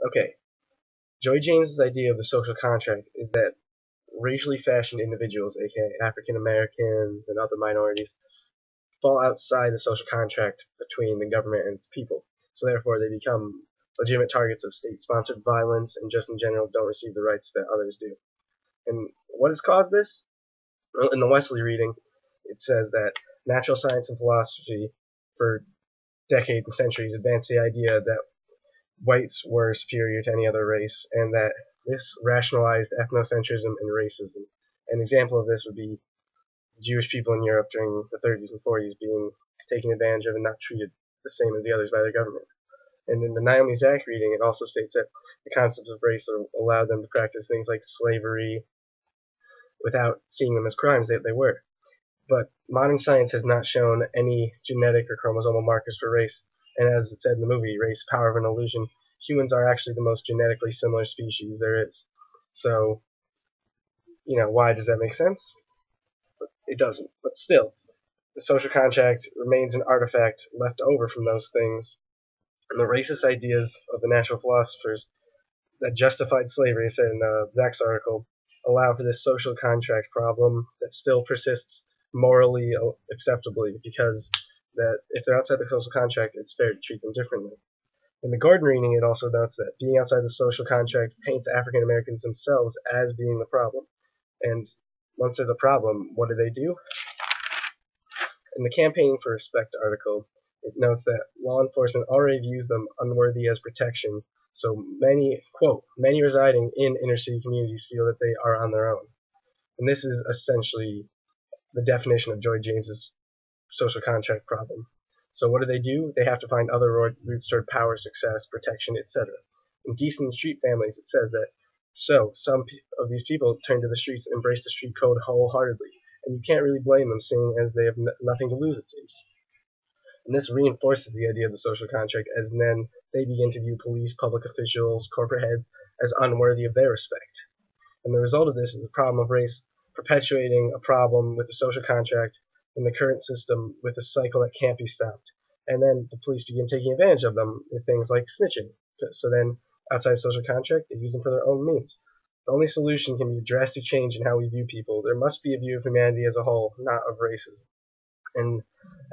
Okay, Joy James's idea of the social contract is that racially fashioned individuals, aka African Americans and other minorities, fall outside the social contract between the government and its people. So therefore, they become legitimate targets of state-sponsored violence and just in general don't receive the rights that others do. And what has caused this? Well, in the Wesley reading, it says that natural science and philosophy for decades and centuries advanced the idea that whites were superior to any other race, and that this rationalized ethnocentrism and racism. An example of this would be Jewish people in Europe during the 30s and 40s being taken advantage of and not treated the same as the others by their government. And in the Naomi Zach reading, it also states that the concepts of race allowed them to practice things like slavery without seeing them as crimes that they were. But modern science has not shown any genetic or chromosomal markers for race, and as it said in the movie, Race, Power of an Illusion, humans are actually the most genetically similar species there is. So, why does that make sense? It doesn't. But still, the social contract remains an artifact left over from those things, and the racist ideas of the natural philosophers that justified slavery, said in Zach's article, allow for this social contract problem that still persists morally acceptably, because that if they're outside the social contract, it's fair to treat them differently. In the Gordon reading, it also notes that being outside the social contract paints African Americans themselves as being the problem. And once they're the problem, what do? In the Campaigning for Respect article, it notes that law enforcement already views them unworthy as protection, so many residing in inner city communities feel that they are on their own. And this is essentially the definition of Joy James's social contract problem. So what do? They have to find other routes toward power, success, protection, etc. In Decent Street Families, it says that some of these people turn to the streets and embrace the street code wholeheartedly, and you can't really blame them, seeing as they have nothing to lose, it seems. And this reinforces the idea of the social contract, as then they begin to view police, public officials, corporate heads as unworthy of their respect. And the result of this is a problem of race perpetuating a problem with the social contract in the current system, with a cycle that can't be stopped. And then the police begin taking advantage of them with things like snitching. So then, outside social contract, they use them for their own means. The only solution can be a drastic change in how we view people. There must be a view of humanity as a whole, not of racism. And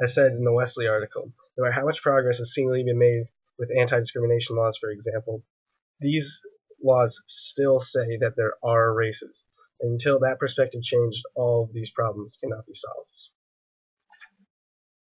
as said in the Wesley article, no matter how much progress has seemingly been made with anti-discrimination laws, for example, these laws still say that there are races. And until that perspective changed, all of these problems cannot be solved.